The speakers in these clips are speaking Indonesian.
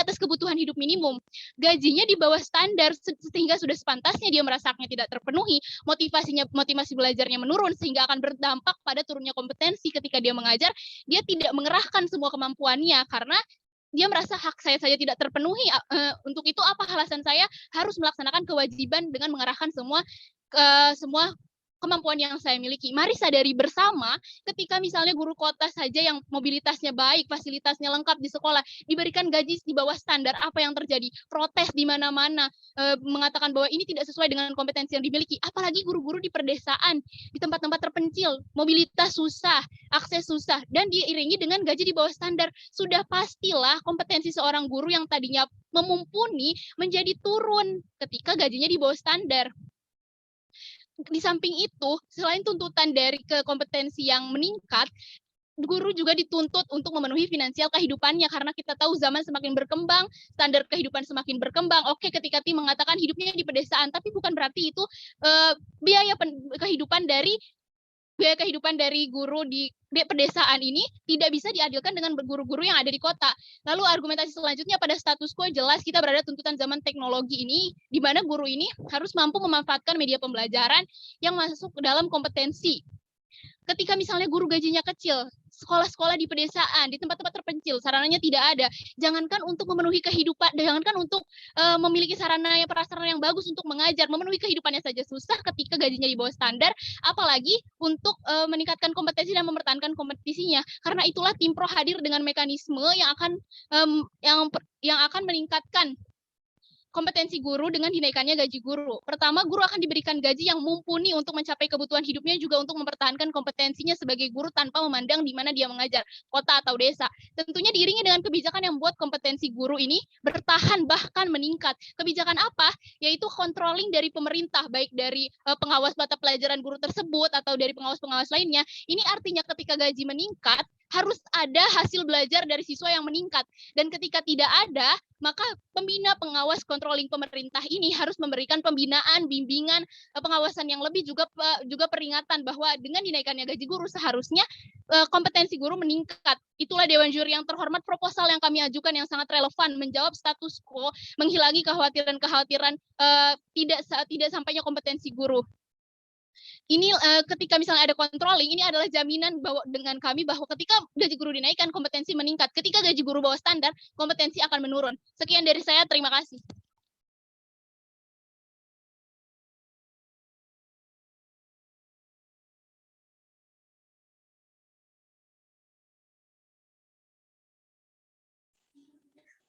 atas kebutuhan hidup minimum. Gajinya di bawah standar sehingga sudah sepantasnya dia merasa haknya tidak terpenuhi, motivasi belajarnya menurun sehingga akan berdampak pada turunnya kompetensi ketika dia mengajar. Dia tidak mengerahkan semua kemampuannya karena dia merasa hak saya saja tidak terpenuhi. Untuk itu apa alasan saya harus melaksanakan kewajiban dengan mengerahkan semua kemampuan yang saya miliki. Mari sadari bersama ketika misalnya guru kota saja yang mobilitasnya baik, fasilitasnya lengkap di sekolah, diberikan gaji di bawah standar, apa yang terjadi? Protes di mana-mana, mengatakan bahwa ini tidak sesuai dengan kompetensi yang dimiliki. Apalagi guru-guru di pedesaan, di tempat-tempat terpencil, mobilitas susah, akses susah, dan diiringi dengan gaji di bawah standar. Sudah pastilah kompetensi seorang guru yang tadinya memumpuni menjadi turun ketika gajinya di bawah standar. Di samping itu, selain tuntutan dari kompetensi yang meningkat, guru juga dituntut untuk memenuhi finansial kehidupannya karena kita tahu zaman semakin berkembang, standar kehidupan semakin berkembang. Oke, ketika Tim mengatakan hidupnya di pedesaan, tapi bukan berarti itu biaya kehidupan dari guru di pedesaan ini tidak bisa diadilkan dengan guru-guru yang ada di kota. Lalu argumentasi selanjutnya pada status quo jelas kita berada tuntutan zaman teknologi ini, di mana guru ini harus mampu memanfaatkan media pembelajaran yang masuk ke dalam kompetensi. Ketika misalnya guru gajinya kecil, sekolah-sekolah di pedesaan, di tempat-tempat terpencil, sarananya tidak ada. Jangankan untuk memenuhi kehidupan, jangankan untuk memiliki sarana yang prasarana yang bagus untuk mengajar, memenuhi kehidupannya saja susah ketika gajinya di bawah standar, apalagi untuk meningkatkan kompetensi dan mempertahankan kompetisinya. Karena itulah Tim Pro hadir dengan mekanisme yang akan meningkatkan kompetensi guru dengan dinaikannya gaji guru. Pertama, guru akan diberikan gaji yang mumpuni untuk mencapai kebutuhan hidupnya, juga untuk mempertahankan kompetensinya sebagai guru tanpa memandang di mana dia mengajar, kota atau desa. Tentunya diiringi dengan kebijakan yang membuat kompetensi guru ini bertahan bahkan meningkat. Kebijakan apa? Yaitu controlling dari pemerintah, baik dari pengawas mata pelajaran guru tersebut atau dari pengawas-pengawas lainnya. Ini artinya ketika gaji meningkat, harus ada hasil belajar dari siswa yang meningkat. Dan ketika tidak ada, maka pembina, pengawas, controlling pemerintah ini harus memberikan pembinaan, bimbingan, pengawasan yang lebih, juga peringatan bahwa dengan dinaikannya gaji guru seharusnya kompetensi guru meningkat. Itulah Dewan Juri yang terhormat, proposal yang kami ajukan yang sangat relevan menjawab status quo, menghilangi kekhawatiran-kekhawatiran tidak sampainya kompetensi guru. Ini ketika misalnya ada controlling, ini adalah jaminan bahwa dengan kami bahwa ketika gaji guru dinaikkan, kompetensi meningkat. Ketika gaji guru bawah standar, kompetensi akan menurun. Sekian dari saya, terima kasih.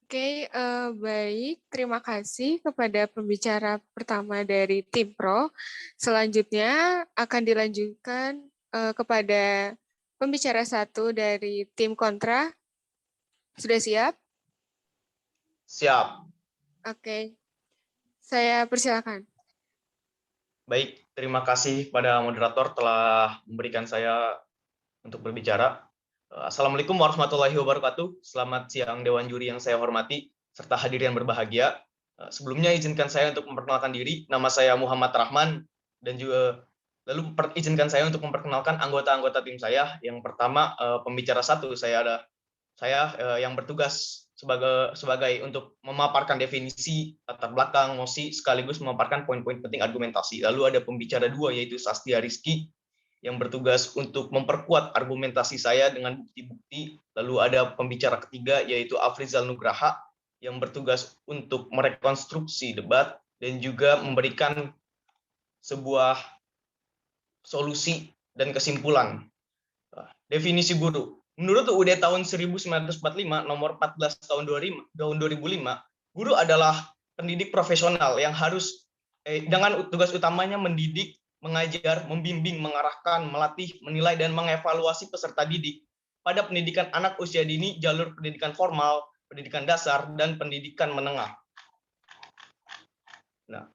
Oke, baik. Terima kasih kepada pembicara pertama dari Tim Pro. Selanjutnya akan dilanjutkan kepada pembicara satu dari Tim Kontra. Sudah siap? Siap. Oke, saya persilakan. Baik, terima kasih pada moderator telah memberikan saya untuk berbicara. Assalamualaikum warahmatullahi wabarakatuh. Selamat siang Dewan Juri yang saya hormati, serta hadirin berbahagia. Sebelumnya izinkan saya untuk memperkenalkan diri. Nama saya Muhammad Rahman, dan juga lalu izinkan saya untuk memperkenalkan anggota-anggota tim saya. Yang pertama, pembicara satu, saya yang bertugas sebagai untuk memaparkan definisi, latar belakang, mosi, sekaligus memaparkan poin-poin penting argumentasi. Lalu ada pembicara dua, yaitu Sastia Rizky, yang bertugas untuk memperkuat argumentasi saya dengan bukti-bukti. Lalu ada pembicara ketiga, yaitu Afrizal Nugraha, yang bertugas untuk merekonstruksi debat dan juga memberikan sebuah solusi dan kesimpulan. Definisi guru. Menurut UUD tahun 1945 nomor 14 tahun 2005, guru adalah pendidik profesional yang harus dengan tugas utamanya mendidik, mengajar, membimbing, mengarahkan, melatih, menilai, dan mengevaluasi peserta didik pada pendidikan anak usia dini, jalur pendidikan formal, pendidikan dasar, dan pendidikan menengah. Nah,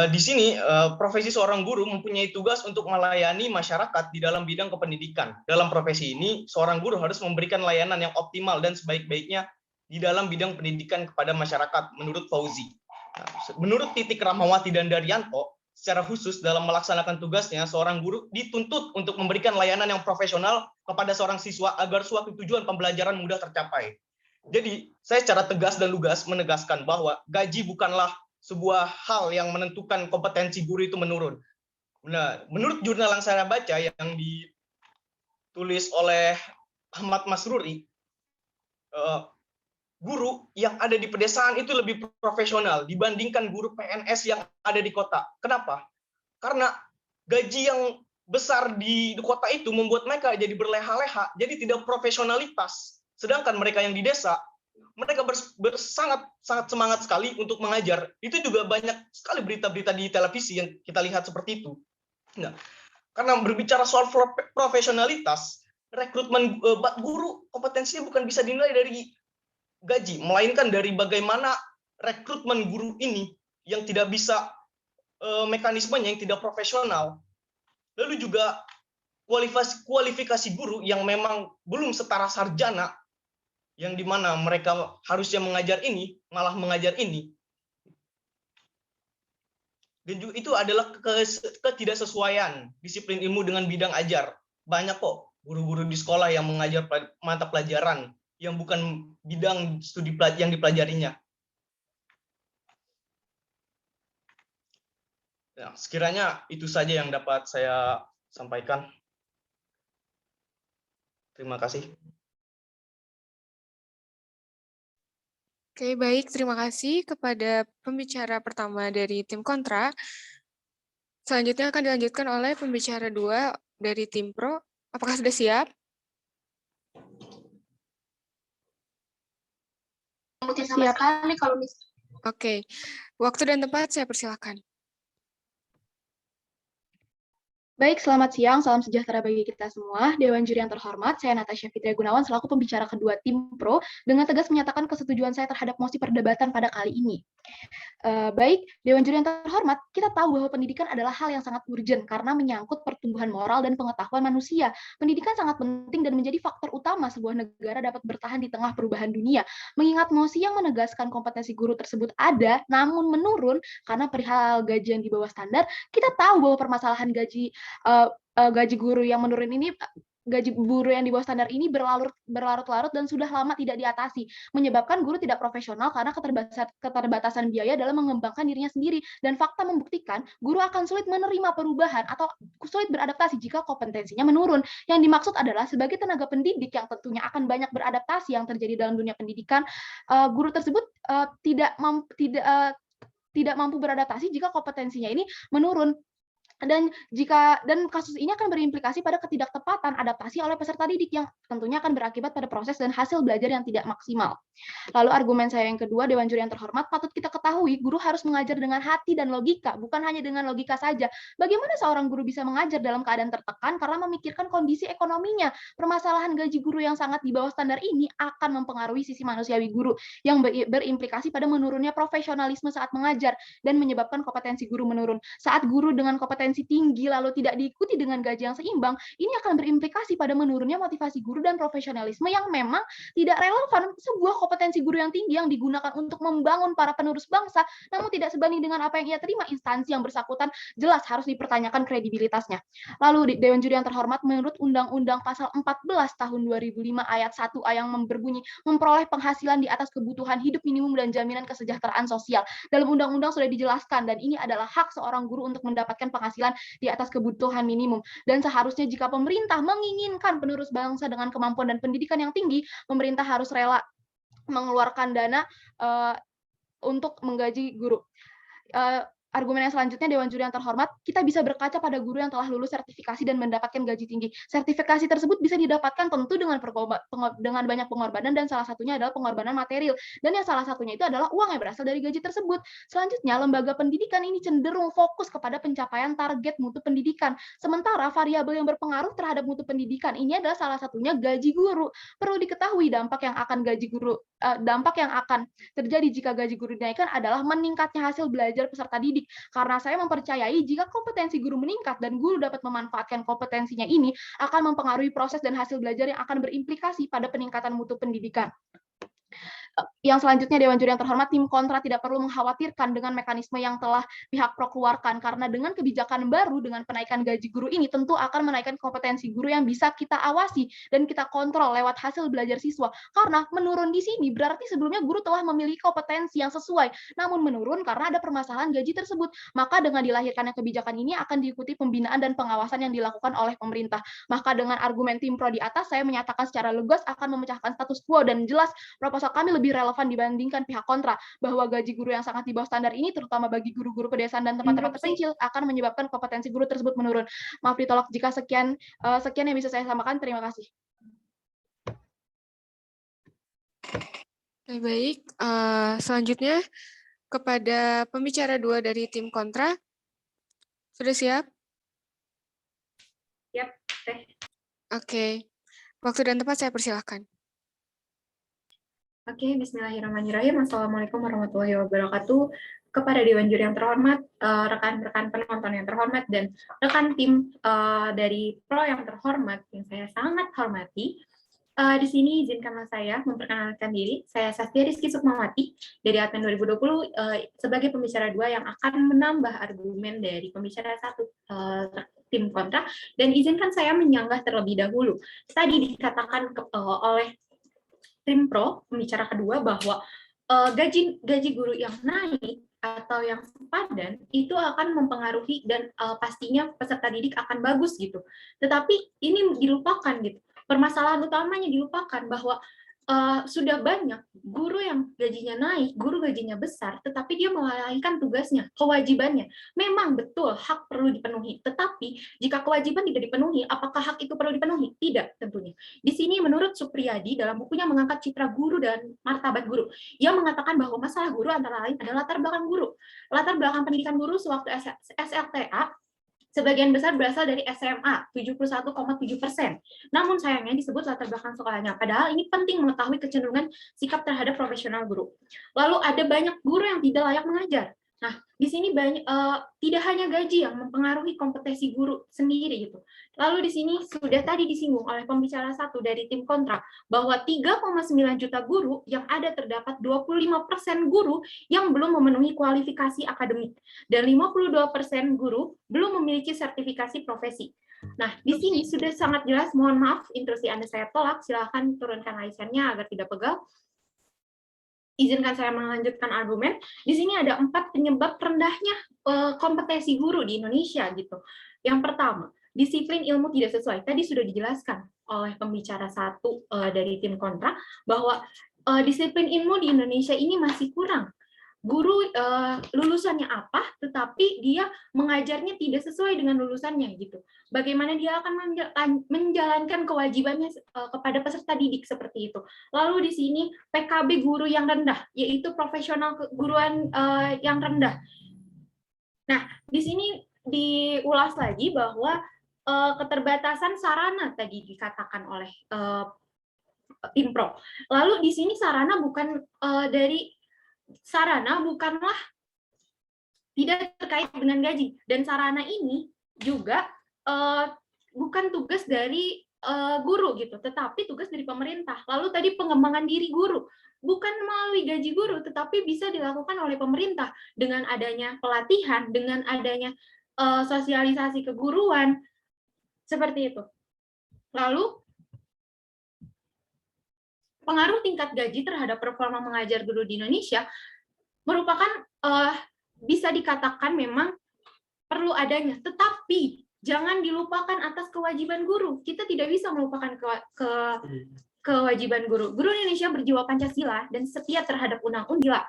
di sini profesi seorang guru mempunyai tugas untuk melayani masyarakat di dalam bidang kependidikan. Dalam profesi ini, seorang guru harus memberikan layanan yang optimal dan sebaik-baiknya di dalam bidang pendidikan kepada masyarakat, menurut Fauzi. Nah, menurut Titik Rahmawati dan Daryanto, secara khusus dalam melaksanakan tugasnya, seorang guru dituntut untuk memberikan layanan yang profesional kepada seorang siswa agar suatu tujuan pembelajaran mudah tercapai. Jadi, saya secara tegas dan lugas menegaskan bahwa gaji bukanlah sebuah hal yang menentukan kompetensi guru itu menurun. Nah, menurut jurnal yang saya baca yang ditulis oleh Ahmad Masruri, guru yang ada di pedesaan itu lebih profesional dibandingkan guru PNS yang ada di kota. Kenapa? Karena gaji yang besar di kota itu membuat mereka jadi berleha-leha, jadi tidak profesionalitas. Sedangkan mereka yang di desa, mereka sangat semangat sekali untuk mengajar. Itu juga banyak sekali berita-berita di televisi yang kita lihat seperti itu. Nah, karena berbicara soal profesionalitas, rekrutmen guru kompetensinya bukan bisa dinilai dari gaji, melainkan dari bagaimana rekrutmen guru ini yang tidak bisa mekanismenya yang tidak profesional. Lalu juga kualifikasi guru yang memang belum setara sarjana, yang dimana mereka harusnya mengajar ini, malah mengajar ini. Dan juga itu adalah ketidaksesuaian disiplin ilmu dengan bidang ajar. Banyak kok guru-guru di sekolah yang mengajar mata pelajaran yang bukan bidang studi yang dipelajarinya. Ya, sekiranya itu saja yang dapat saya sampaikan. Terima kasih. Oke, baik. Terima kasih kepada pembicara pertama dari tim kontra. Selanjutnya akan dilanjutkan oleh pembicara 2 dari tim pro. Apakah sudah siap? Siap kali kalau misalnya. Oke, waktu dan tempat saya persilakan. Baik, selamat siang, salam sejahtera bagi kita semua. Dewan Juri yang terhormat, saya Natasha Fitria Gunawan selaku pembicara kedua tim pro dengan tegas menyatakan kesetujuan saya terhadap mosi perdebatan pada kali ini. Baik, Dewan Juri yang terhormat, kita tahu bahwa pendidikan adalah hal yang sangat urgent karena menyangkut pertumbuhan moral dan pengetahuan manusia. Pendidikan sangat penting dan menjadi faktor utama sebuah negara dapat bertahan di tengah perubahan dunia. Mengingat mosi yang menegaskan kompetensi guru tersebut ada, namun menurun karena perihal gaji yang di bawah standar, kita tahu bahwa permasalahan gaji guru yang menurun ini, gaji guru yang di bawah standar ini berlarut-larut dan sudah lama tidak diatasi, menyebabkan guru tidak profesional karena keterbatasan biaya dalam mengembangkan dirinya sendiri, dan fakta membuktikan guru akan sulit menerima perubahan atau sulit beradaptasi jika kompetensinya menurun. Yang dimaksud adalah sebagai tenaga pendidik yang tentunya akan banyak beradaptasi yang terjadi dalam dunia pendidikan, guru tersebut tidak mampu beradaptasi jika kompetensinya ini menurun. Dan kasus ini akan berimplikasi pada ketidaktepatan adaptasi oleh peserta didik yang tentunya akan berakibat pada proses dan hasil belajar yang tidak maksimal. Lalu argumen saya yang kedua, Dewan Juri yang terhormat, patut kita ketahui guru harus mengajar dengan hati dan logika, bukan hanya dengan logika saja. Bagaimana seorang guru bisa mengajar dalam keadaan tertekan karena memikirkan kondisi ekonominya? Permasalahan gaji guru yang sangat di bawah standar ini akan mempengaruhi sisi manusiawi guru yang berimplikasi pada menurunnya profesionalisme saat mengajar dan menyebabkan kompetensi guru menurun. Saat guru dengan kompetensi tinggi lalu tidak diikuti dengan gaji yang seimbang, ini akan berimplikasi pada menurunnya motivasi guru dan profesionalisme yang memang tidak relevan. Sebuah kompetensi guru yang tinggi yang digunakan untuk membangun para penerus bangsa, namun tidak sebanding dengan apa yang ia terima, instansi yang bersangkutan jelas harus dipertanyakan kredibilitasnya. Lalu Dewan Juri yang terhormat, menurut Undang-Undang Pasal 14 Tahun 2005 Ayat 1A yang berbunyi memperoleh penghasilan di atas kebutuhan hidup minimum dan jaminan kesejahteraan sosial. Dalam undang-undang sudah dijelaskan dan ini adalah hak seorang guru untuk mendapatkan penghasilan di atas kebutuhan minimum. Dan seharusnya jika pemerintah menginginkan penerus bangsa dengan kemampuan dan pendidikan yang tinggi, pemerintah harus rela mengeluarkan dana untuk menggaji guru. Argumen yang selanjutnya, Dewan Juri yang terhormat, kita bisa berkaca pada guru yang telah lulus sertifikasi dan mendapatkan gaji tinggi. Sertifikasi tersebut bisa didapatkan tentu dengan banyak pengorbanan, dan salah satunya adalah pengorbanan material. Dan yang salah satunya itu adalah uang yang berasal dari gaji tersebut. Selanjutnya, lembaga pendidikan ini cenderung fokus kepada pencapaian target mutu pendidikan. Sementara variabel yang berpengaruh terhadap mutu pendidikan ini adalah salah satunya gaji guru. Perlu diketahui dampak yang akan terjadi jika gaji guru dinaikkan adalah meningkatnya hasil belajar peserta didik. Karena saya mempercayai jika kompetensi guru meningkat dan guru dapat memanfaatkan kompetensinya ini akan mempengaruhi proses dan hasil belajar yang akan berimplikasi pada peningkatan mutu pendidikan. Yang selanjutnya, Dewan Juri yang terhormat, tim kontra tidak perlu mengkhawatirkan dengan mekanisme yang telah pihak pro keluarkan, karena dengan kebijakan baru, dengan penaikan gaji guru ini tentu akan menaikkan kompetensi guru yang bisa kita awasi dan kita kontrol lewat hasil belajar siswa. Karena menurun di sini berarti sebelumnya guru telah memiliki kompetensi yang sesuai, namun menurun karena ada permasalahan gaji tersebut. Maka dengan dilahirkannya kebijakan ini akan diikuti pembinaan dan pengawasan yang dilakukan oleh pemerintah. Maka dengan argumen tim pro di atas, saya menyatakan secara lugas akan memecahkan status quo dan jelas proposal kami lebih relevan dibandingkan pihak kontra, bahwa gaji guru yang sangat di bawah standar ini, terutama bagi guru-guru pedesaan dan tempat-tempat terpencil, akan menyebabkan kompetensi guru tersebut menurun. Maaf ditolak jika sekian yang bisa saya sampaikan. Terima kasih. Baik, selanjutnya kepada pembicara 2 dari tim kontra. Sudah siap? Siap, Teh. Oke. Waktu dan tempat saya persilahkan. Oke, bismillahirrahmanirrahim. Assalamualaikum warahmatullahi wabarakatuh. Kepada Dewan Juri yang terhormat, rekan-rekan penonton yang terhormat, dan rekan tim dari Pro yang terhormat, yang saya sangat hormati, di sini izinkanlah saya memperkenalkan diri. Saya Sastia Rizky Sukmawati dari Admin 2020 sebagai pembicara 2 yang akan menambah argumen dari pembicara 1 tim kontra, dan izinkan saya menyanggah terlebih dahulu. Tadi dikatakan oleh tim pro, pembicara kedua, bahwa gaji guru yang naik atau yang sepadan itu akan mempengaruhi dan pastinya peserta didik akan bagus gitu. Tetapi ini dilupakan gitu. Permasalahan utamanya dilupakan bahwa sudah banyak guru yang gajinya naik, guru gajinya besar, tetapi dia melalaikan tugasnya, kewajibannya. Memang betul hak perlu dipenuhi, tetapi jika kewajiban tidak dipenuhi, apakah hak itu perlu dipenuhi? Tidak, tentunya. Di sini menurut Supriyadi dalam bukunya Mengangkat Citra Guru dan Martabat Guru, ia mengatakan bahwa masalah guru antara lain adalah latar belakang guru. Latar belakang pendidikan guru sewaktu SLTA sebagian besar berasal dari SMA, 71,7%. Namun sayangnya disebut latar belakang sekolahnya. Padahal ini penting mengetahui kecenderungan sikap terhadap profesional guru. Lalu ada banyak guru yang tidak layak mengajar. Nah, di sini tidak hanya gaji yang mempengaruhi kompetensi guru sendiri gitu. Lalu di sini sudah tadi disinggung oleh pembicara 1 dari tim kontra bahwa 3,9 juta guru yang ada terdapat 25% guru yang belum memenuhi kualifikasi akademik dan 52% guru belum memiliki sertifikasi profesi. Nah, di sini sudah sangat jelas, mohon maaf intrusi Anda saya tolak, silakan turunkan license-nya agar tidak pegal. Izinkan saya melanjutkan argumen. Di sini ada 4 penyebab rendahnya kompetensi guru di Indonesia gitu. Yang pertama, disiplin ilmu tidak sesuai. Tadi sudah dijelaskan oleh pembicara 1 dari tim kontra bahwa disiplin ilmu di Indonesia ini masih kurang. Guru lulusannya apa, tetapi dia mengajarnya tidak sesuai dengan lulusannya gitu. Bagaimana dia akan menjalankan kewajibannya kepada peserta didik seperti itu. Lalu di sini PKB guru yang rendah, yaitu profesional keguruan yang rendah. Nah, di sini diulas lagi bahwa keterbatasan sarana tadi dikatakan oleh tim pro. Lalu di sini sarana bukan bukanlah tidak terkait dengan gaji, dan sarana ini juga bukan tugas dari guru gitu, tetapi tugas dari pemerintah. Lalu tadi pengembangan diri guru bukan melalui gaji guru, tetapi bisa dilakukan oleh pemerintah dengan adanya pelatihan, dengan adanya sosialisasi keguruan seperti itu. Lalu pengaruh tingkat gaji terhadap performa mengajar guru di Indonesia merupakan bisa dikatakan memang perlu adanya, tetapi jangan dilupakan atas kewajiban guru. Kita tidak bisa melupakan kewajiban guru. Guru Indonesia berjiwa Pancasila dan setia terhadap undang-undang.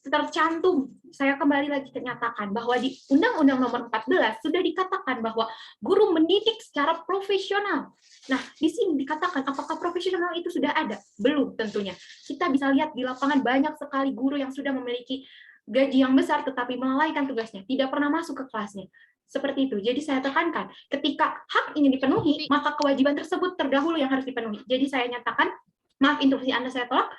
Tercantum, saya kembali lagi menyatakan bahwa di Undang-Undang Nomor 14 sudah dikatakan bahwa guru mendidik secara profesional. Nah, di sini dikatakan apakah profesional itu sudah ada? Belum tentunya. Kita bisa lihat di lapangan banyak sekali guru yang sudah memiliki gaji yang besar tetapi melalaikan tugasnya, tidak pernah masuk ke kelasnya. Seperti itu. Jadi saya tekankan, ketika hak ini dipenuhi, maka kewajiban tersebut terdahulu yang harus dipenuhi. Jadi saya nyatakan, maaf interupsi Anda saya tolak,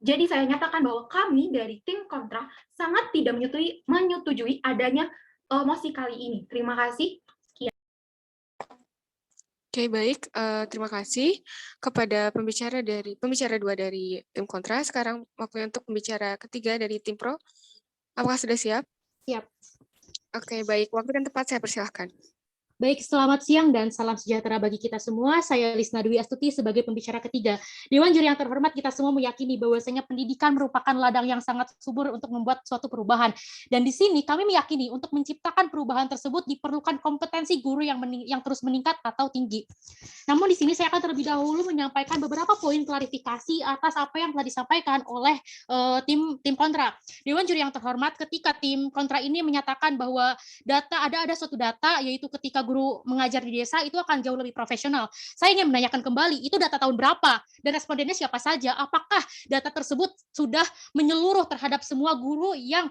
jadi saya nyatakan bahwa kami dari tim kontra sangat tidak menyetujui adanya mosi kali ini. Terima kasih. Sekian. Oke, baik. Terima kasih kepada pembicara 2 dari tim kontra. Sekarang waktunya untuk pembicara ketiga dari tim pro. Apakah sudah siap? Siap. Oke, baik. Waktu dan tempat saya persilahkan. Baik, selamat siang dan salam sejahtera bagi kita semua. Saya Lisna Dwi Astuti sebagai pembicara ketiga. Dewan juri yang terhormat, kita semua meyakini bahwasanya pendidikan merupakan ladang yang sangat subur untuk membuat suatu perubahan. Dan di sini kami meyakini untuk menciptakan perubahan tersebut diperlukan kompetensi guru yang terus meningkat atau tinggi. Namun di sini saya akan terlebih dahulu menyampaikan beberapa poin klarifikasi atas apa yang telah disampaikan oleh tim kontra. Dewan juri yang terhormat, ketika tim kontra ini menyatakan bahwa ada suatu data, yaitu ketika guru mengajar di desa itu akan jauh lebih profesional. Saya ingin menanyakan kembali, itu data tahun berapa? Dan respondennya siapa saja? Apakah data tersebut sudah menyeluruh terhadap semua guru yang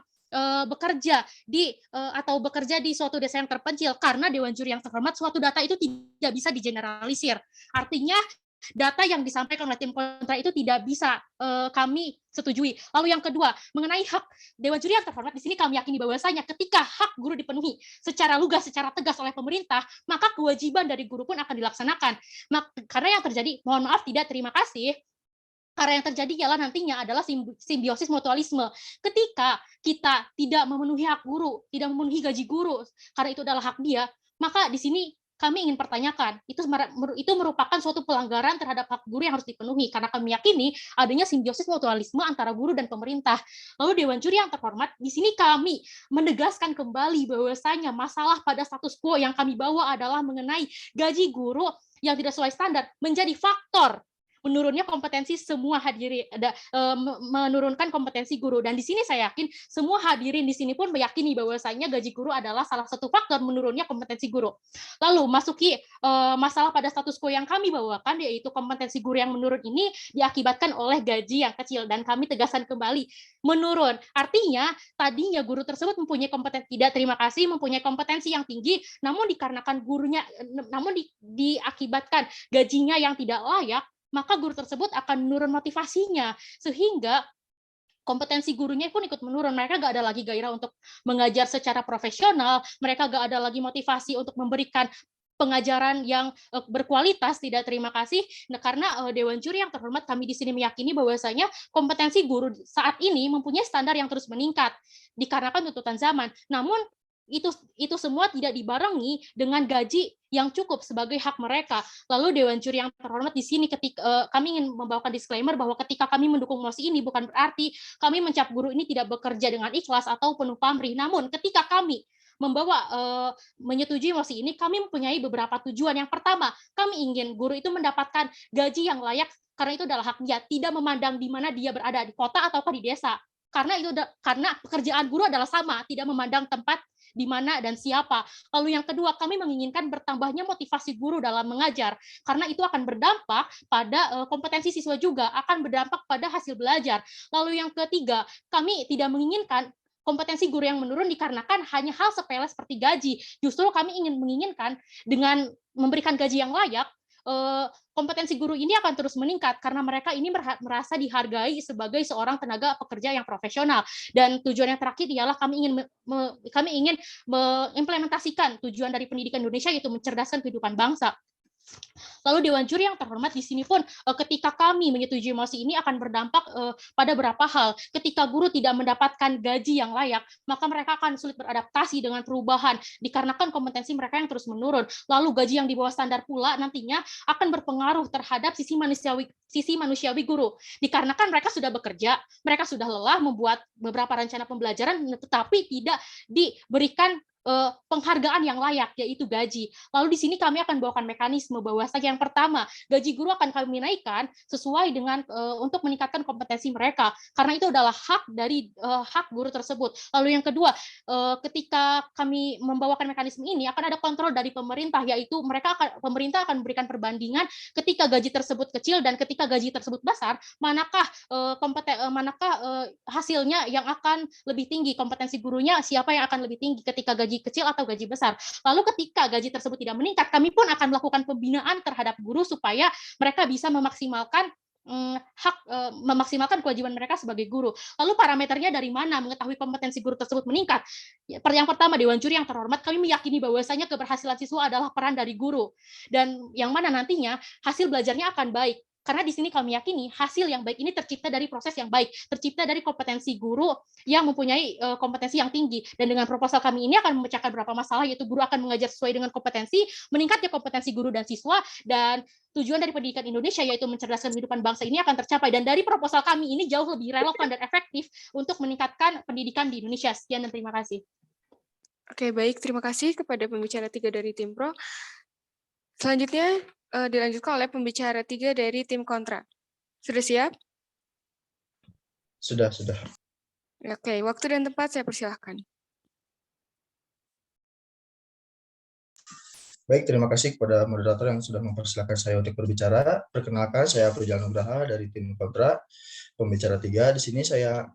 bekerja di suatu desa yang terpencil? Karena Dewan Juri yang terhormat, suatu data itu tidak bisa digeneralisir. Artinya data yang disampaikan oleh tim kontra itu tidak bisa kami setujui. Lalu yang kedua, mengenai hak Dewan Juri yang terhormat, di sini kami yakini bahwasanya ketika hak guru dipenuhi secara lugas, secara tegas oleh pemerintah, maka kewajiban dari guru pun akan dilaksanakan. Karena yang terjadi, mohon maaf, tidak terima kasih, karena yang terjadi ialah nantinya adalah simbiosis mutualisme. Ketika kita tidak memenuhi hak guru, tidak memenuhi gaji guru, karena itu adalah hak dia, maka di sini kami ingin pertanyakan, itu merupakan suatu pelanggaran terhadap hak guru yang harus dipenuhi, karena kami yakini adanya simbiosis mutualisme antara guru dan pemerintah. Lalu Dewan Juri yang terhormat, di sini kami menegaskan kembali bahwasanya masalah pada status quo yang kami bawa adalah mengenai gaji guru yang tidak sesuai standar menjadi faktor menurunnya kompetensi semua hadirin, menurunkan kompetensi guru. Dan di sini saya yakin semua hadirin di sini pun meyakini bahwasanya gaji guru adalah salah satu faktor menurunnya kompetensi guru. Lalu masuki masalah pada status quo yang kami bawakan, yaitu kompetensi guru yang menurun ini diakibatkan oleh gaji yang kecil, dan kami tegaskan kembali menurun. Artinya tadinya guru tersebut mempunyai kompetensi, tidak terima kasih, mempunyai kompetensi yang tinggi, namun dikarenakan gurunya, diakibatkan gajinya yang tidak layak, maka guru tersebut akan menurun motivasinya, sehingga kompetensi gurunya pun ikut menurun. Mereka nggak ada lagi gairah untuk mengajar secara profesional, mereka nggak ada lagi motivasi untuk memberikan pengajaran yang berkualitas. Tidak terima kasih. Nah, karena Dewan Juri yang terhormat, kami di sini meyakini bahwasanya kompetensi guru saat ini mempunyai standar yang terus meningkat dikarenakan tuntutan zaman. Namun itu semua tidak dibarengi dengan gaji yang cukup sebagai hak mereka. Lalu Dewan Juri yang terhormat, di sini ketika kami ingin membawakan disclaimer bahwa ketika kami mendukung mosi ini bukan berarti kami mencap guru ini tidak bekerja dengan ikhlas atau penuh pamrih. Namun ketika kami menyetujui mosi ini, kami mempunyai beberapa tujuan. Yang pertama, kami ingin guru itu mendapatkan gaji yang layak karena itu adalah hak dia, tidak memandang di mana dia berada, di kota ataukah di desa. Karena pekerjaan guru adalah sama, tidak memandang tempat di mana dan siapa. Lalu yang kedua, kami menginginkan bertambahnya motivasi guru dalam mengajar, karena itu akan berdampak pada kompetensi siswa juga, akan berdampak pada hasil belajar. Lalu yang ketiga, kami tidak menginginkan kompetensi guru yang menurun dikarenakan hanya hal sepele seperti gaji. Justru kami menginginkan dengan memberikan gaji yang layak, kompetensi guru ini akan terus meningkat karena mereka ini merasa dihargai sebagai seorang tenaga pekerja yang profesional. Dan tujuan yang terakhir ialah kami ingin mengimplementasikan tujuan dari pendidikan Indonesia, yaitu mencerdaskan kehidupan bangsa. Lalu Dewan Juri yang terhormat, di sini pun ketika kami menyetujui mosi ini akan berdampak pada beberapa hal. Ketika guru tidak mendapatkan gaji yang layak, maka mereka akan sulit beradaptasi dengan perubahan dikarenakan kompetensi mereka yang terus menurun. Lalu gaji yang di bawah standar pula nantinya akan berpengaruh terhadap sisi manusiawi guru, dikarenakan mereka sudah bekerja, mereka sudah lelah membuat beberapa rencana pembelajaran, tetapi tidak diberikan penghargaan yang layak, yaitu gaji. Lalu di sini kami akan bawakan mekanisme bahwasanya yang pertama, gaji guru akan kami naikkan sesuai dengan untuk meningkatkan kompetensi mereka, karena itu adalah hak dari hak guru tersebut. Lalu yang kedua, ketika kami membawakan mekanisme ini akan ada kontrol dari pemerintah, yaitu pemerintah akan memberikan perbandingan ketika gaji tersebut kecil dan ketika gaji tersebut besar, manakah hasilnya yang akan lebih tinggi, kompetensi gurunya siapa yang akan lebih tinggi ketika gaji kecil atau gaji besar. Lalu ketika gaji tersebut tidak meningkat, kami pun akan melakukan pembinaan terhadap guru supaya mereka bisa memaksimalkan hak memaksimalkan kewajiban mereka sebagai guru. Lalu parameternya dari mana mengetahui kompetensi guru tersebut meningkat? Yang pertama, Dewan Juri yang terhormat, kami meyakini bahwasanya keberhasilan siswa adalah peran dari guru, dan yang mana nantinya hasil belajarnya akan baik. Karena di sini kami yakini hasil yang baik ini tercipta dari proses yang baik, tercipta dari kompetensi guru yang mempunyai kompetensi yang tinggi. Dan dengan proposal kami ini akan memecahkan beberapa masalah, yaitu guru akan mengajar sesuai dengan kompetensi, meningkatnya kompetensi guru dan siswa, dan tujuan dari pendidikan Indonesia yaitu mencerdaskan kehidupan bangsa ini akan tercapai. Dan dari proposal kami ini jauh lebih relevan dan efektif untuk meningkatkan pendidikan di Indonesia. Sekian dan terima kasih. Oke, baik. Terima kasih kepada pembicara 3 dari tim pro. Selanjutnya dilanjutkan oleh pembicara 3 dari tim kontra. Sudah siap? Sudah. Oke, waktu dan tempat saya persilahkan. Baik, terima kasih kepada moderator yang sudah mempersilahkan saya untuk berbicara. Perkenalkan, saya Afrizal Nugraha dari tim kontra, pembicara 3. Di sini saya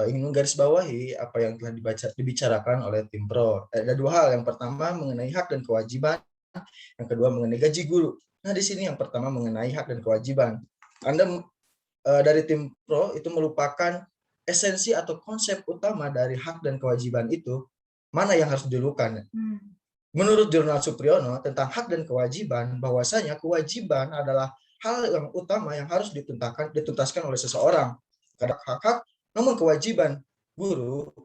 ingin menggarisbawahi apa yang telah dibicarakan oleh tim pro. Ada dua hal. Yang pertama mengenai hak dan kewajiban, yang kedua mengenai gaji guru. Nah, di sini yang pertama mengenai hak dan kewajiban. Anda dari tim pro itu melupakan esensi atau konsep utama dari hak dan kewajiban itu, mana yang harus dilakukan. Menurut Jurnal Supriyono tentang hak dan kewajiban, bahwasanya kewajiban adalah hal yang utama yang harus dituntaskan oleh seseorang. Karena hak-hak, namun kewajiban guru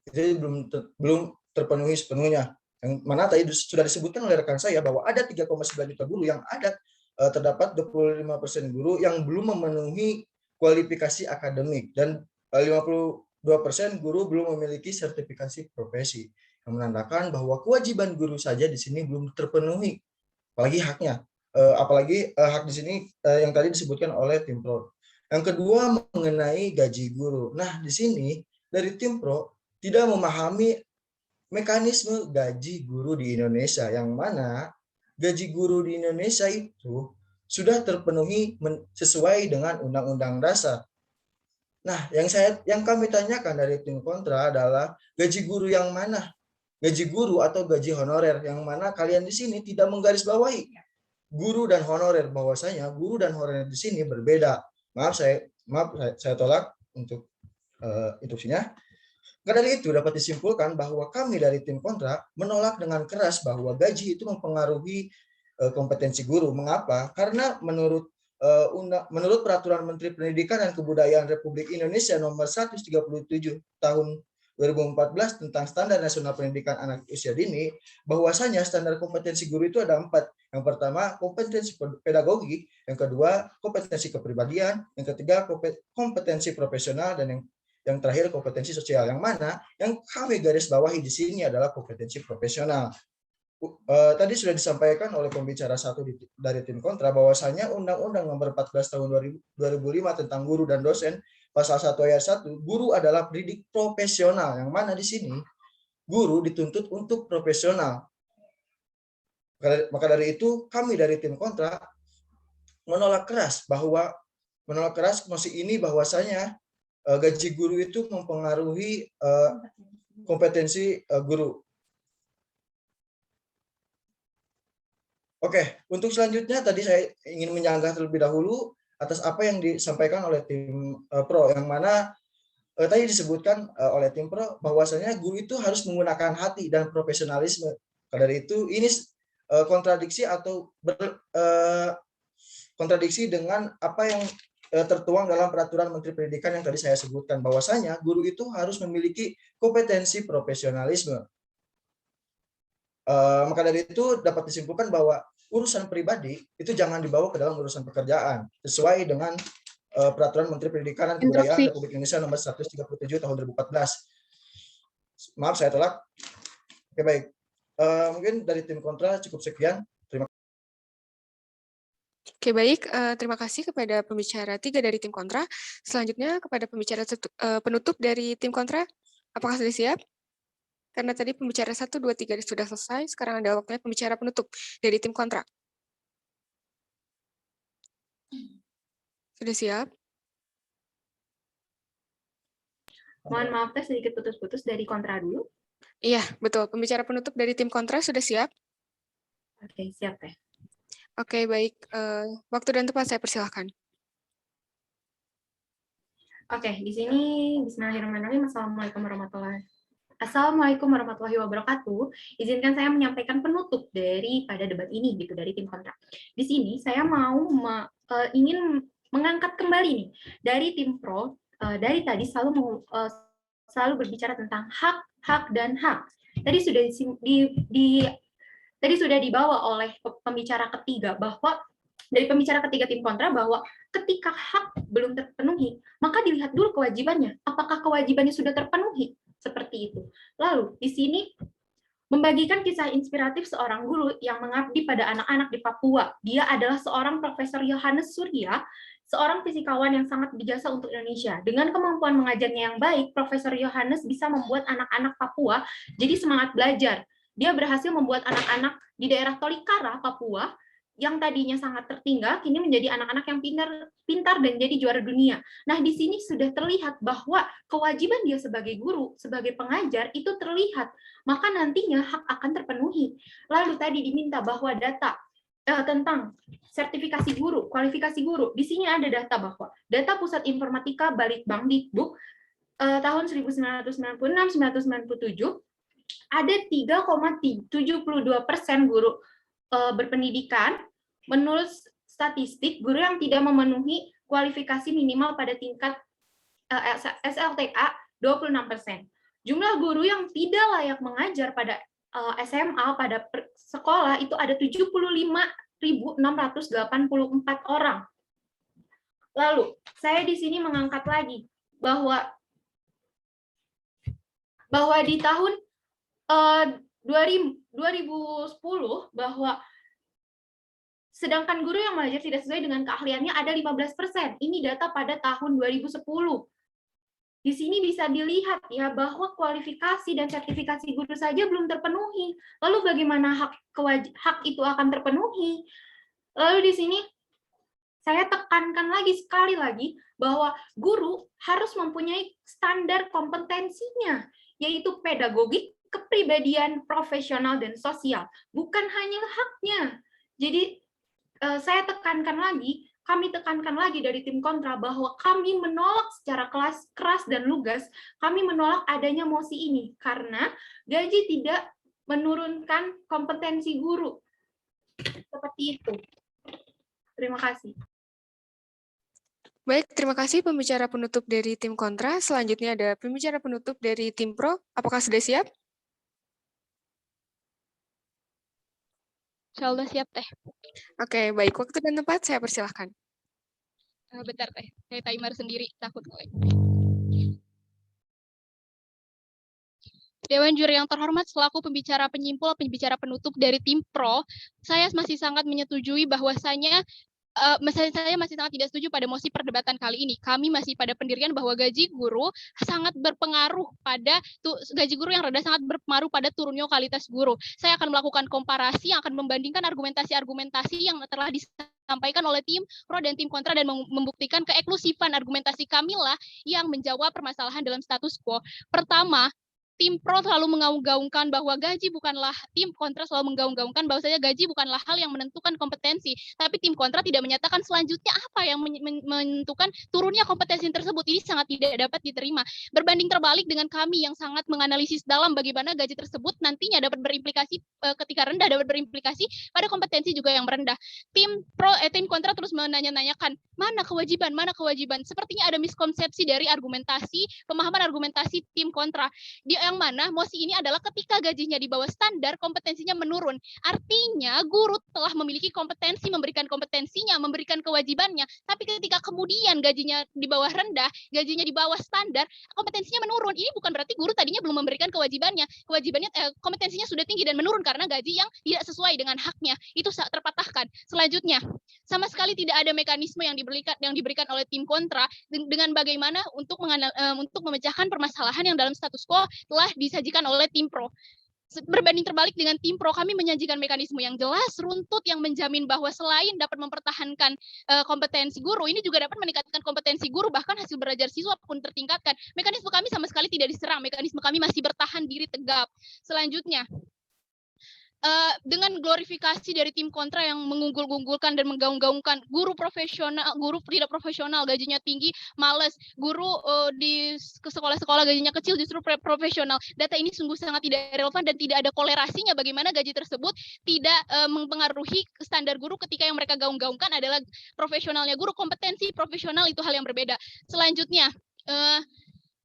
itu belum terpenuhi sepenuhnya. Yang mana tadi sudah disebutkan oleh rekan saya bahwa ada 3,9 juta guru yang ada, terdapat 25% guru yang belum memenuhi kualifikasi akademik, dan 52% guru belum memiliki sertifikasi profesi, yang menandakan bahwa kewajiban guru saja di sini belum terpenuhi, apalagi haknya, hak di sini yang tadi disebutkan oleh tim pro. Yang kedua mengenai gaji guru. Nah, di sini dari tim pro tidak memahami mekanisme gaji guru di Indonesia, yang mana gaji guru di Indonesia itu sudah terpenuhi sesuai dengan Undang-Undang Dasar. Nah, yang kami tanyakan dari tim kontra adalah gaji guru yang mana? Gaji guru atau gaji honorer, yang mana kalian di sini tidak menggarisbawahi guru dan honorer, bahwasanya guru dan honorer di sini berbeda. Maaf saya tolak untuk instruksinya. Karena dari itu dapat disimpulkan bahwa kami dari tim kontra menolak dengan keras bahwa gaji itu mempengaruhi kompetensi guru. Mengapa? Karena menurut Peraturan Menteri Pendidikan dan Kebudayaan Republik Indonesia nomor 137 tahun 2014 tentang Standar Nasional Pendidikan Anak Usia Dini, bahwasanya standar kompetensi guru itu ada 4. Yang pertama, kompetensi pedagogi, yang kedua, kompetensi kepribadian, yang ketiga, kompetensi profesional, dan yang terakhir kompetensi sosial, yang mana yang kami garis bawahi di sini adalah kompetensi profesional. Tadi sudah disampaikan oleh pembicara 1 dari tim kontra bahwasanya Undang-Undang Nomor 14 Tahun 2005 tentang guru dan dosen, pasal 1 ayat 1, guru adalah pendidik profesional, yang mana di sini guru dituntut untuk profesional. Maka dari itu kami dari tim kontra menolak keras mosi ini, bahwasanya gaji guru itu mempengaruhi kompetensi guru. Oke, untuk selanjutnya tadi saya ingin menyanggah terlebih dahulu atas apa yang disampaikan oleh tim pro, yang mana tadi disebutkan oleh tim pro bahwasanya guru itu harus menggunakan hati dan profesionalisme. Dari itu ini kontradiksi atau kontradiksi dengan apa yang tertuang dalam Peraturan Menteri Pendidikan yang tadi saya sebutkan, bahwasanya guru itu harus memiliki kompetensi profesionalisme. Maka dari itu dapat disimpulkan bahwa urusan pribadi itu jangan dibawa ke dalam urusan pekerjaan, sesuai dengan Peraturan Menteri Pendidikan dan Kebudayaan Republik Indonesia nomor 137 tahun 2014. Maaf saya tolak. Oke, baik. Mungkin dari tim kontra cukup sekian. Oke, baik. Terima kasih kepada pembicara 3 dari tim kontra. Selanjutnya kepada pembicara penutup dari tim kontra. Apakah sudah siap? Karena tadi pembicara 1, 2, 3 sudah selesai, sekarang ada waktunya pembicara penutup dari tim kontra. Sudah siap? Mohon maaf, sedikit putus-putus dari kontra dulu. Iya, betul. Pembicara penutup dari tim kontra sudah siap? Oke, siap, Teh. Oke, baik. Waktu dan tempat saya persilahkan. Oke, di sini Bismillahirrahmanirrahim. Assalamualaikum warahmatullahi wabarakatuh. Izinkan saya menyampaikan penutup pada debat ini gitu dari tim kontra. Di sini saya mau ingin mengangkat kembali nih dari tim pro, dari tadi selalu berbicara tentang hak dan hak. Tadi sudah dibawa oleh pembicara ketiga bahwa dari pembicara ketiga tim kontra bahwa ketika hak belum terpenuhi, maka dilihat dulu kewajibannya. Apakah kewajibannya sudah terpenuhi? Seperti itu. Lalu, di sini membagikan kisah inspiratif seorang guru yang mengabdi pada anak-anak di Papua. Dia adalah seorang Profesor Yohanes Surya, seorang fisikawan yang sangat berjasa untuk Indonesia. Dengan kemampuan mengajarnya yang baik, Profesor Yohanes bisa membuat anak-anak Papua jadi semangat belajar. Dia berhasil membuat anak-anak di daerah Tolikara, Papua, yang tadinya sangat tertinggal, kini menjadi anak-anak yang pintar dan jadi juara dunia. Nah, di sini sudah terlihat bahwa kewajiban dia sebagai guru, sebagai pengajar, itu terlihat. Maka nantinya hak akan terpenuhi. Lalu tadi diminta bahwa data tentang sertifikasi guru, kualifikasi guru. Di sini ada data bahwa data Pusat Informatika Balitbang tahun 1996-1997, ada 3,72% guru berpendidikan. Menurut statistik, guru yang tidak memenuhi kualifikasi minimal pada tingkat SLTA 26%. Jumlah guru yang tidak layak mengajar pada SMA pada sekolah itu ada 75.684 orang. Lalu, saya di sini mengangkat lagi bahwa di tahun 2010 bahwa sedangkan guru yang mengajar tidak sesuai dengan keahliannya ada 15%. Ini data pada tahun 2010. Di sini bisa dilihat ya bahwa kualifikasi dan sertifikasi guru saja belum terpenuhi. Lalu bagaimana hak itu akan terpenuhi? Lalu di sini saya tekankan lagi sekali lagi bahwa guru harus mempunyai standar kompetensinya, yaitu pedagogik, kepribadian, profesional, dan sosial. Bukan hanya haknya. Jadi kami tekankan lagi dari tim kontra bahwa kami menolak secara keras dan lugas, kami menolak adanya mosi ini karena gaji tidak menurunkan kompetensi guru. Seperti itu. Terima kasih. Baik, terima kasih pembicara penutup dari tim kontra. Selanjutnya ada pembicara penutup dari tim pro. Apakah sudah siap? Insyaallah siap, Teh. Oke, baik. Waktu dan tempat saya persilahkan. Bentar, Teh. Saya timer sendiri, takut nge-lag. Dewan juri yang terhormat, selaku pembicara penyimpul, pembicara penutup dari tim pro, saya masih sangat menyetujui bahwasanya saya masih sangat tidak setuju pada mosi perdebatan kali ini. Kami masih pada pendirian bahwa gaji guru sangat berpengaruh pada gaji guru yang rendah sangat berpengaruh pada turunnya kualitas guru. Saya akan melakukan komparasi yang akan membandingkan argumentasi-argumentasi yang telah disampaikan oleh tim pro dan tim kontra dan membuktikan keeklusifan argumentasi kamilah yang menjawab permasalahan dalam status quo. Pertama, tim pro selalu menggaung-gaungkan bahwa gaji bukanlah, tim kontra selalu menggaung-gaungkan bahwasanya gaji bukanlah hal yang menentukan kompetensi, tapi tim kontra tidak menyatakan selanjutnya apa yang menentukan turunnya kompetensi tersebut. Ini sangat tidak dapat diterima. Berbanding terbalik dengan kami yang sangat menganalisis dalam bagaimana gaji tersebut nantinya dapat berimplikasi ketika rendah dapat berimplikasi pada kompetensi juga yang merendah. Tim kontra terus menanya-nanyakan mana kewajiban. Sepertinya ada miskonsepsi dari pemahaman argumentasi tim kontra. Yang mana mosi ini adalah ketika gajinya di bawah standar, kompetensinya menurun. Artinya guru telah memiliki kompetensi, memberikan kompetensinya, memberikan kewajibannya. Tapi ketika kemudian gajinya di bawah rendah, gajinya di bawah standar, kompetensinya menurun. Ini bukan berarti guru tadinya belum memberikan kewajibannya. Kompetensinya sudah tinggi dan menurun karena gaji yang tidak sesuai dengan haknya. Itu terpatahkan. Selanjutnya, sama sekali tidak ada mekanisme yang diberikan oleh tim kontra dengan bagaimana untuk memecahkan permasalahan yang dalam status quo telah disajikan oleh tim pro. Berbanding terbalik dengan tim pro, kami menyajikan mekanisme yang jelas, runtut, yang menjamin bahwa selain dapat mempertahankan kompetensi guru, ini juga dapat meningkatkan kompetensi guru, bahkan hasil belajar siswa pun tertingkatkan. Mekanisme kami sama sekali tidak diserang, mekanisme kami masih bertahan diri tegap. Selanjutnya, dengan glorifikasi dari tim kontra yang mengunggul-unggulkan dan menggaung-gaungkan guru profesional, guru tidak profesional gajinya tinggi, males, guru di sekolah-sekolah gajinya kecil justru profesional. Data ini sungguh sangat tidak relevan dan tidak ada kolerasinya bagaimana gaji tersebut tidak mempengaruhi standar guru ketika yang mereka gaung-gaungkan adalah profesionalnya guru. Kompetensi profesional itu hal yang berbeda. Selanjutnya,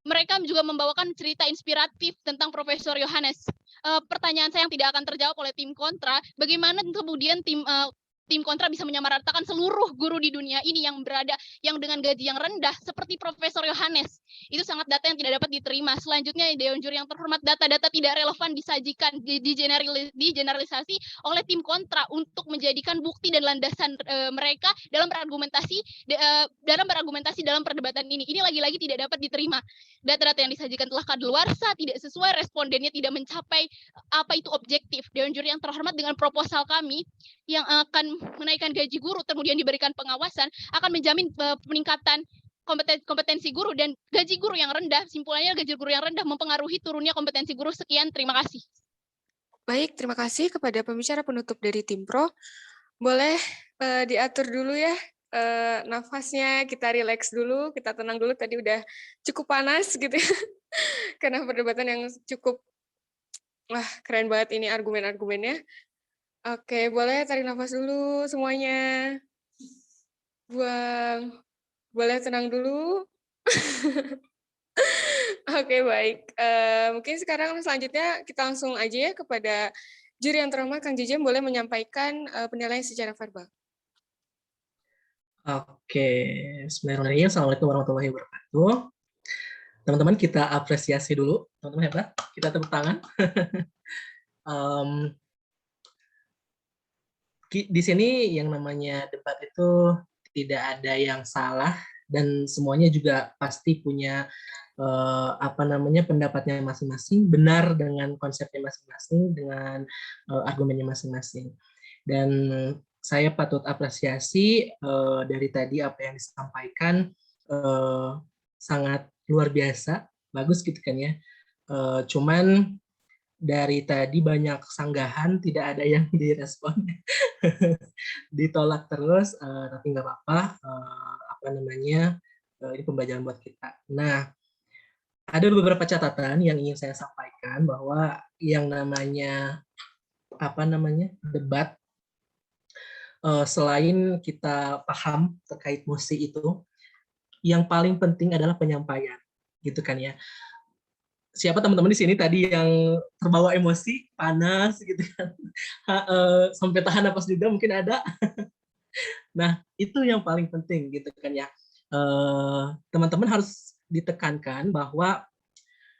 mereka juga membawakan cerita inspiratif tentang Profesor Yohanes. Pertanyaan saya yang tidak akan terjawab oleh tim kontra, bagaimana kemudian tim kontra bisa menyamaratakan seluruh guru di dunia ini yang berada yang dengan gaji yang rendah seperti Profesor Yohanes. Itu sangat data yang tidak dapat diterima. Selanjutnya, Dewan Juri yang terhormat, data-data tidak relevan disajikan, digeneralisasi oleh tim kontra untuk menjadikan bukti dan landasan mereka dalam berargumentasi dalam perdebatan ini. Ini lagi-lagi tidak dapat diterima. Data-data yang disajikan telah kadaluarsa, tidak sesuai, respondennya tidak mencapai apa itu objektif. Dewan Juri yang terhormat, dengan proposal kami yang akan menaikkan gaji guru kemudian diberikan pengawasan akan menjamin peningkatan kompetensi guru dan gaji guru yang rendah. Simpulannya gaji guru yang rendah mempengaruhi turunnya kompetensi guru. Sekian, terima kasih. Baik, terima kasih kepada pembicara penutup dari tim Pro. Boleh diatur dulu ya nafasnya, kita rileks dulu, kita tenang dulu. Tadi udah cukup panas gitu ya. Karena perdebatan yang cukup, wah keren banget ini argumen-argumennya. Oke, boleh tarik nafas dulu semuanya. Buang. Boleh tenang dulu. Oke, baik. Mungkin sekarang selanjutnya kita langsung aja ya kepada juri yang terhormat, Kang Jejem boleh menyampaikan penilaian secara verbal. Oke, bismillahirrahmanirrahim. Assalamualaikum warahmatullahi wabarakatuh. Teman-teman, kita apresiasi dulu. Teman-teman hebat, kita tepuk tangan. Di sini yang namanya debat itu tidak ada yang salah dan semuanya juga pasti punya pendapatnya masing-masing, benar dengan konsepnya masing-masing, dengan argumennya masing-masing. Dan saya patut apresiasi dari tadi apa yang disampaikan sangat luar biasa, bagus gitu kan ya. Cuman dari tadi banyak sanggahan, tidak ada yang direspon, ditolak terus, tapi nggak apa-apa, ini pembelajaran buat kita. Nah, ada beberapa catatan yang ingin saya sampaikan bahwa yang namanya debat, selain kita paham terkait musik itu, yang paling penting adalah penyampaian, gitu kan ya. Siapa teman-teman di sini tadi yang terbawa emosi, panas gitu kan, sampai tahan napas juga mungkin ada. Nah, itu yang paling penting gitu kan ya. Teman-teman harus ditekankan bahwa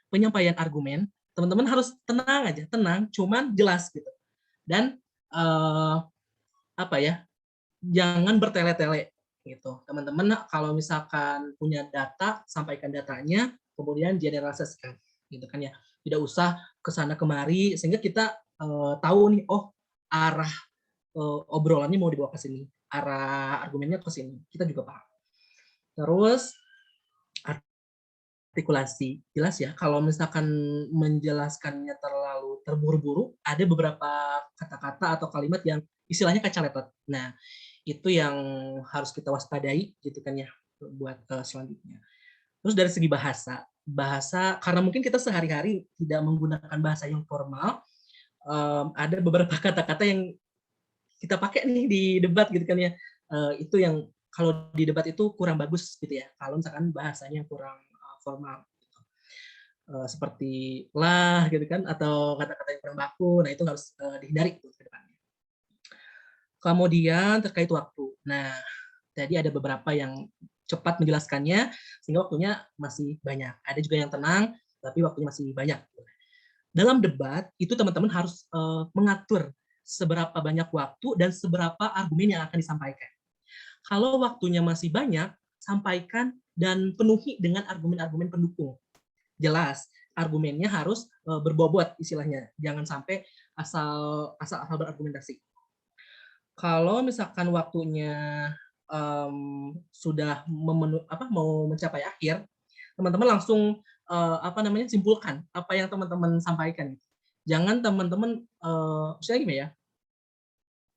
penyampaian argumen, teman-teman harus tenang aja, tenang, cuman jelas gitu. Dan jangan bertele-tele gitu. Teman-teman kalau misalkan punya data, sampaikan datanya, kemudian generalisasikan. Gitu kan ya, tidak usah kesana kemari sehingga kita tahu nih, oh arah obrolannya mau dibawa ke sini, arah argumennya ke sini, kita juga paham. Terus artikulasi, jelas ya, kalau misalkan menjelaskannya terlalu terburu-buru, ada beberapa kata-kata atau kalimat yang istilahnya kacaletot. Nah, itu yang harus kita waspadai gitu kan ya buat selanjutnya. Terus dari segi bahasa karena mungkin kita sehari-hari tidak menggunakan bahasa yang formal, ada beberapa kata-kata yang kita pakai nih di debat gitu kan ya, itu yang kalau di debat itu kurang bagus gitu ya, kalau misalkan bahasanya kurang formal gitu. Seperti lah gitu kan, atau kata-kata yang kurang baku, nah itu harus dihindari ke depannya. Kemudian terkait waktu, nah tadi ada beberapa yang cepat menjelaskannya sehingga waktunya masih banyak. Ada juga yang tenang tapi waktunya masih banyak. Dalam debat itu teman-teman harus mengatur seberapa banyak waktu dan seberapa argumen yang akan disampaikan. Kalau waktunya masih banyak, sampaikan dan penuhi dengan argumen-argumen pendukung. Jelas, argumennya harus berbobot istilahnya. Jangan sampai asal berargumentasi. Kalau misalkan waktunya sudah mau mencapai akhir, teman-teman langsung simpulkan apa yang teman-teman sampaikan. jangan teman-teman misalnya gimana ya,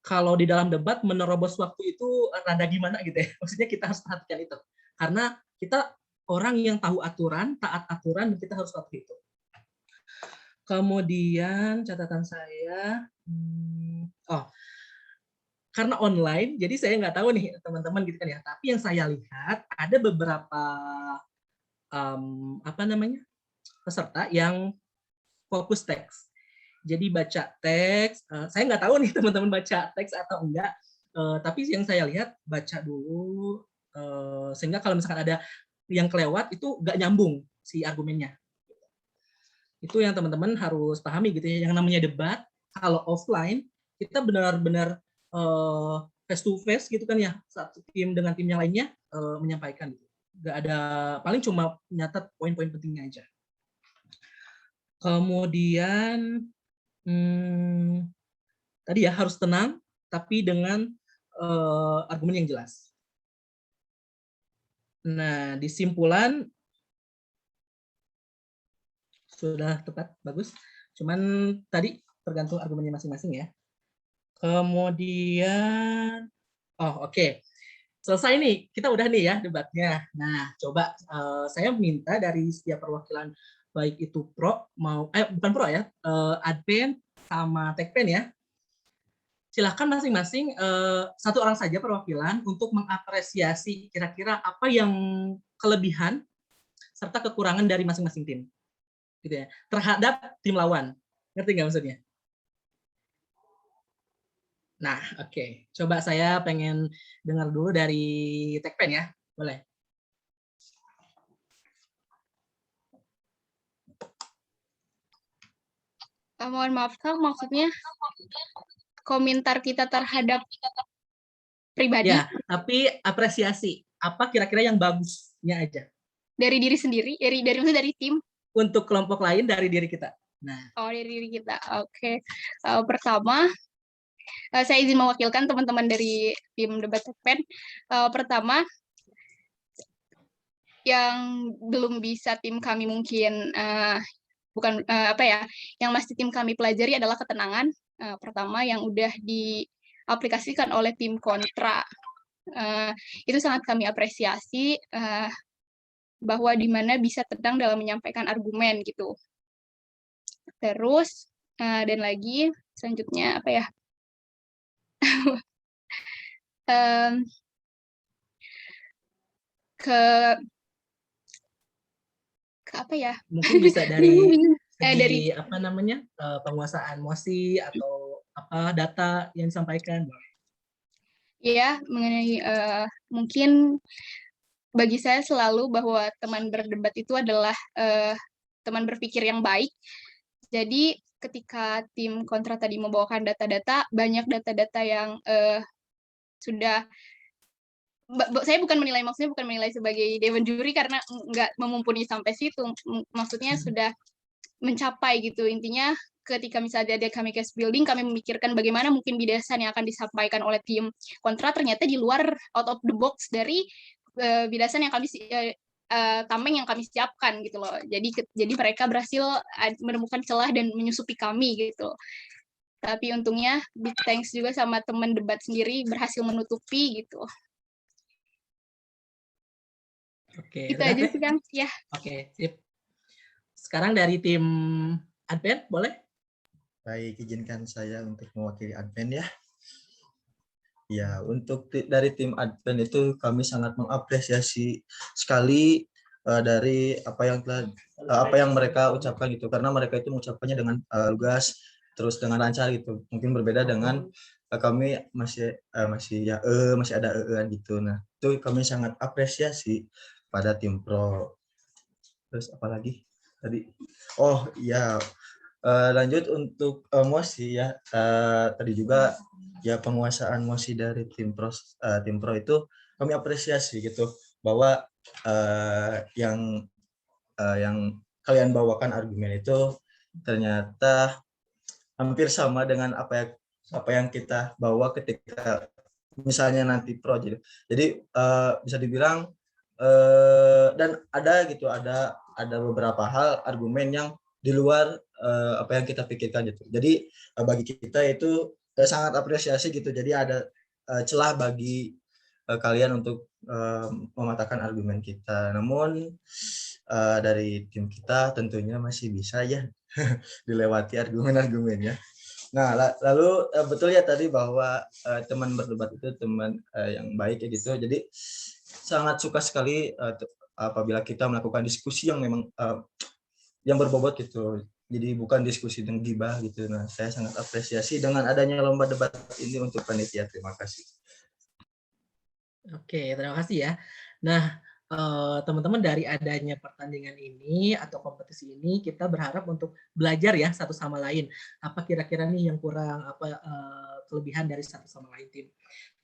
kalau di dalam debat menerobos waktu itu rada gimana gitu ya. Maksudnya kita harus perhatikan itu. Karena kita orang yang tahu aturan, taat aturan, dan kita harus patuhi itu. Kemudian catatan saya, karena online, jadi saya nggak tahu nih teman-teman gitu kan ya. Tapi yang saya lihat ada beberapa peserta yang fokus teks. Jadi baca teks, saya nggak tahu nih teman-teman baca teks atau enggak. Tapi yang saya lihat baca dulu, sehingga kalau misalkan ada yang kelewat itu nggak nyambung si argumennya. Itu yang teman-teman harus pahami gitu ya. Yang namanya debat, kalau offline kita benar-benar face to face gitu kan ya, satu tim dengan tim yang lainnya menyampaikan gitu. Nggak ada, paling cuma nyatat poin-poin pentingnya aja. Kemudian tadi ya harus tenang tapi dengan argumen yang jelas. Nah, di simpulan sudah tepat, bagus. Cuman tadi tergantung argumennya masing-masing ya. Kemudian, oke. Selesai nih, kita udah nih ya debatnya. Nah, coba saya minta dari setiap perwakilan, baik itu pro, bukan pro ya, adpen sama tekpen ya. Silahkan masing-masing satu orang saja perwakilan untuk mengapresiasi kira-kira apa yang kelebihan serta kekurangan dari masing-masing tim, gitu ya, terhadap tim lawan. Ngerti nggak maksudnya? Nah, oke. Coba saya pengen dengar dulu dari Tekpen ya, boleh? Mohon maaf Kang, maksudnya komentar kita terhadap pribadi. Ya, tapi apresiasi. Apa kira-kira yang bagusnya aja? Dari diri sendiri, dari tim. Untuk kelompok lain dari diri kita. Nah. Dari diri kita. Oke. Pertama, saya izin mewakilkan teman-teman dari tim debat Tekpen. Pertama, yang belum bisa tim kami mungkin yang masih tim kami pelajari adalah ketenangan. Pertama yang udah diaplikasikan oleh tim kontra. Itu sangat kami apresiasi bahwa di mana bisa tenang dalam menyampaikan argumen gitu. Terus dan lagi selanjutnya apa ya? ke apa ya? Mungkin bisa dari apa namanya, penguasaan emosi atau apa data yang disampaikan. Ya, mengenai mungkin bagi saya selalu bahwa teman berdebat itu adalah teman berpikir yang baik. Jadi ketika tim kontra tadi membawakan data-data, banyak data-data yang sudah, saya maksudnya bukan menilai sebagai dewan juri karena nggak memumpuni sampai situ. Maksudnya sudah mencapai gitu. Intinya ketika misalnya ada kami case building, kami memikirkan bagaimana mungkin bidasan yang akan disampaikan oleh tim kontra ternyata di luar out of the box dari bidasan yang kami tameng yang kami siapkan gitu loh. Jadi mereka berhasil menemukan celah dan menyusupi kami gitu. Tapi untungnya big thanks juga sama teman debat sendiri berhasil menutupi gitu. Oke. Itu aja sih Kang. Ya. Oke, sip. Sekarang dari tim adpen boleh? Baik, izinkan saya untuk mewakili adpen ya. Ya, untuk dari tim adpen itu kami sangat mengapresiasi sekali dari apa yang mereka ucapkan gitu, karena mereka itu mengucapkannya dengan lugas terus dengan lancar gitu. Mungkin berbeda dengan kami masih ada gitu. Nah, itu kami sangat apresiasi pada tim pro. Terus apalagi tadi? Oh iya. Lanjut untuk emosi ya, tadi juga ya penguasaan emosi dari tim pro itu kami apresiasi gitu, bahwa yang kalian bawakan argumen itu ternyata hampir sama dengan apa yang kita bawa ketika misalnya nanti pro gitu. Jadi bisa dibilang dan ada beberapa hal argumen yang di luar apa yang kita pikirkan gitu. Jadi bagi kita itu sangat apresiasi gitu. Jadi ada celah bagi kalian untuk mematahkan argumen kita. Namun dari tim kita tentunya masih bisa ya dilewati argumen-argumennya. Nah, lalu betul ya tadi bahwa teman berdebat itu teman yang baik ya gitu. Jadi sangat suka sekali apabila kita melakukan diskusi yang memang yang berbobot gitu. Jadi bukan diskusi dengan gibah gitu. Nah, saya sangat apresiasi dengan adanya lomba debat ini untuk panitia. Terima kasih. Oke, terima kasih ya. Nah, teman-teman, dari adanya pertandingan ini atau kompetisi ini, kita berharap untuk belajar ya satu sama lain. Apa kira-kira nih yang kurang, apa kelebihan dari satu sama lain tim.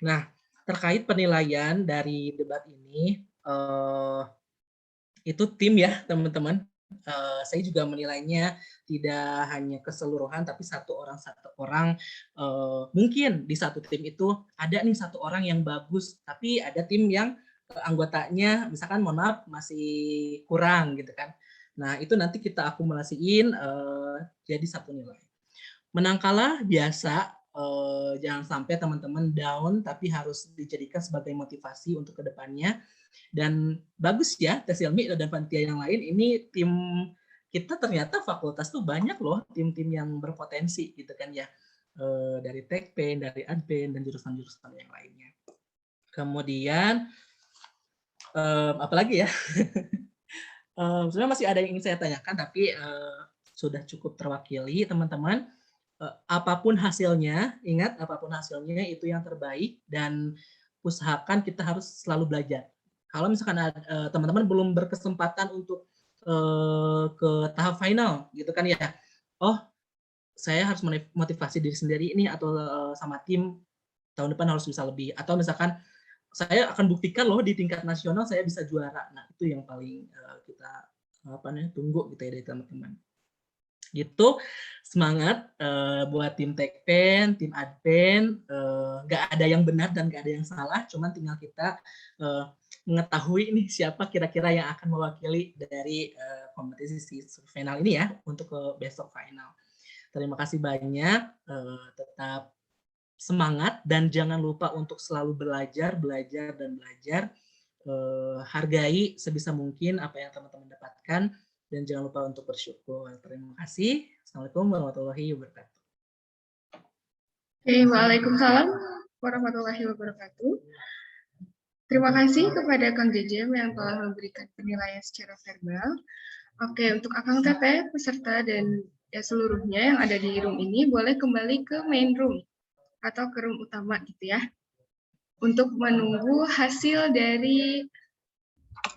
Nah, terkait penilaian dari debat ini, itu tim ya teman-teman. Saya juga menilainya tidak hanya keseluruhan, tapi satu orang mungkin di satu tim itu ada nih satu orang yang bagus, tapi ada tim yang anggotanya misalkan mohon maaf masih kurang gitu kan. Nah itu nanti kita akumulasiin jadi satu nilai. Menang kalah biasa, jangan sampai teman-teman down, tapi harus dijadikan sebagai motivasi untuk kedepannya. Dan bagus ya Tes Ilmi dan panitia yang lain, ini tim kita ternyata fakultas tuh banyak loh tim-tim yang berpotensi gitu kan ya, dari Tekpen, dari Adpen dan jurusan-jurusan yang lainnya. Kemudian apalagi ya sebenarnya masih ada yang ingin saya tanyakan, tapi sudah cukup terwakili teman-teman. Apapun hasilnya, ingat apapun hasilnya itu yang terbaik, dan usahakan kita harus selalu belajar. Kalau misalkan teman-teman belum berkesempatan untuk ke tahap final gitu kan ya, oh saya harus motivasi diri sendiri ini atau sama tim tahun depan harus bisa lebih, atau misalkan saya akan buktikan loh di tingkat nasional saya bisa juara. Nah itu yang paling kita tunggu gitu ya dari teman-teman. Gitu, semangat buat tim Tekpen, tim Adpen. Nggak ada yang benar dan nggak ada yang salah, cuman tinggal kita mengetahui nih siapa kira-kira yang akan mewakili dari kompetisi final ini ya untuk ke besok final. Terima kasih banyak, tetap semangat dan jangan lupa untuk selalu belajar. Hargai sebisa mungkin apa yang teman-teman dapatkan dan jangan lupa untuk bersyukur. Terima kasih. Assalamualaikum warahmatullahi wabarakatuh. Waalaikumsalam warahmatullahi wabarakatuh. Terima kasih kepada Kang Jejem yang telah memberikan penilaian secara verbal. Oke, untuk Akang Teteh, peserta dan seluruhnya yang ada di room ini boleh kembali ke main room atau ke room utama gitu ya. Untuk menunggu hasil dari